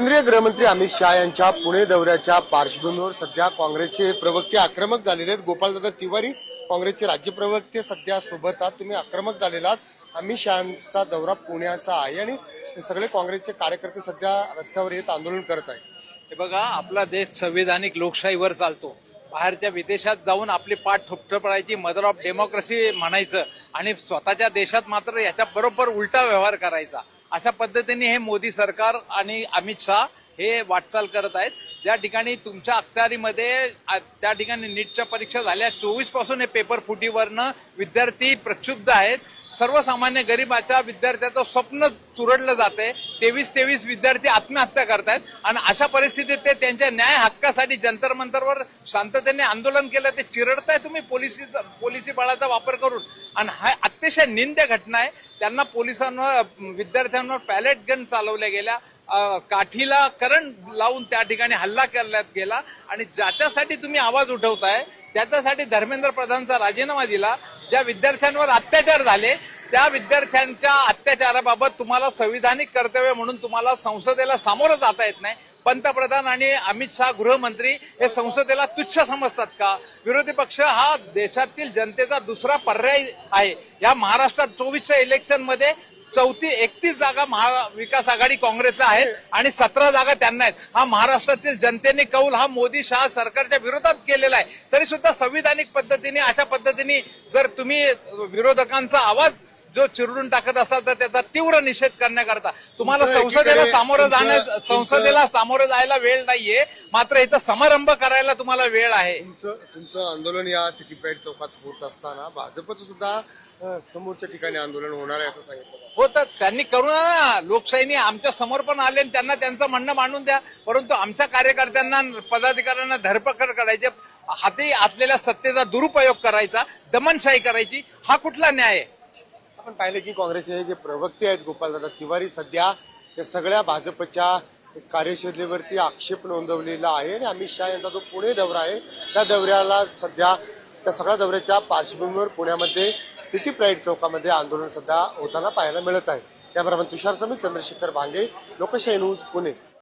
केंद्रीय गृहमंत्री अमित शहा यांच्या पुणे दौऱ्याच्या पार्श्वभूमीवर सध्या काँग्रेसचे प्रवक्ते आक्रमक झालेले आहेत। गोपालदादा तिवारी काँग्रेसचे राज्य प्रवक्ते सध्या सोबत आहात, तुम्ही आक्रमक झालेला आहात। अमित शहांचा दौरा पुण्याचा आहे आणि सगळे काँग्रेसचे कार्यकर्ते सध्या रस्त्यावर येत आंदोलन करत आहेत। हे बघा, आपला देश संविधानिक लोकशाहीवर चालतो। बाहेरच्या विदेशात जाऊन आपली पाठ थोपटायची, मदर ऑफ डेमोक्रेसी म्हणायचं आणि स्वतःच्या देशात मात्र याच्या बरोबर उलटा व्यवहार करायचा। अशा पद्धतीने हे मोदी सरकार आणि अमित शहा हे वाटचाल करत आहेत। ज्या ठिकाणी तुमच्या अखत्यारीमध्ये त्या ठिकाणी नीटच्या परीक्षा झाल्या, 24 पासून हे पेपर फुटीवरनं विद्यार्थी प्रक्षुब्ध आहेत। सर्वसामान्य गरीबाच्या विद्यार्थ्याचं स्वप्न चुरडलं जाते। 23 विद्यार्थी आत्महत्या करतायत आणि अशा परिस्थितीत ते त्यांच्या न्याय हक्कासाठी जंतर मंतरवर शांततेने आंदोलन केलं, ते चिरडताय तुम्ही पोलिसी बळाचा वापर करून। आणि हा अतिशय निंद्य घटना आहे। त्यांना पोलिसांवर, विद्यार्थ्यांवर पॅलेट गन चालवल्या गेल्या, काठीला करंट लावून त्या ठिकाणी हल्ला करण्यात गेला आणि ज्याच्यासाठी तुम्ही आवाज उठवताय त्याच्यासाठी धर्मेंद्र प्रधानचा राजीनामा दिला। ज्या विद्यार्थ्यांवर अत्याचार झाले त्या विद्यार्थ्यांच्या अत्याचाराबाबत तुम्हाला संविधानिक कर्तव्य म्हणून तुम्हाला संसदेला सामोरं जाता येत नाही। पंतप्रधान आणि अमित शहा गृहमंत्री हे संसदेला तुच्छ समजतात का? विरोधी पक्ष हा देशातील जनतेचा दुसरा पर्याय आहे। या महाराष्ट्रात 24च्या इलेक्शन मध्ये 31 जागा महाविकास आघाडी काँग्रेसला आहेत आणि 17 जागा त्यांना आहेत। हा महाराष्ट्रातील जनतेने कौल हा मोदी शहा सरकारच्या विरोधात केलेला आहे। तरी सुद्धा संविधानिक पद्धतीने अशा पद्धतीने जर तुम्ही विरोधकांचा आवाज जो चिरडून टाकत असाल तर त्याचा तीव्र निषेध करण्याकरता तुम्हाला संसदेला सामोरं जायला वेळ नाहीये, मात्र इथं समारंभ करायला तुम्हाला वेळ आहे। तुमचं आंदोलन या सिटी प्राईड चौकात होत असताना भाजपचं सुद्धा समोरच्या ठिकाणी आंदोलन होणार आहे असं सांगितलं हो, तर त्यांनी करू ना। लोकशाहीने आमच्या समोर पण आले आणि त्यांना त्यांचं म्हणणं मांडून द्या, परंतु आमच्या कार्यकर्त्यांना, पदाधिकाऱ्यांना धरपकड करायची, हाती असलेल्या सत्तेचा दुरुपयोग करायचा, दमनशाही करायची, हा कुठला न्याय आहे? आपण पाहिलं की काँग्रेसचे जे प्रवक्ते आहेत गोपालदादा तिवारी सध्या या सगळ्या भाजपच्या कार्यशैलीवरती आक्षेप नोंदवलेला आहे आणि अमित शहा यांचा जो पुणे दौरा आहे त्या दौऱ्याला सध्या त्या सगळ्या दौऱ्याच्या पार्श्वभूमीवर पुण्यामध्ये सिटी प्राईड चौकामध्ये आंदोलन सध्या होताना पाहायला मिळत आहे। त्याबरोबर तुषार समित, चंद्रशेखर भांगे, लोकशाही न्यूज, पुणे।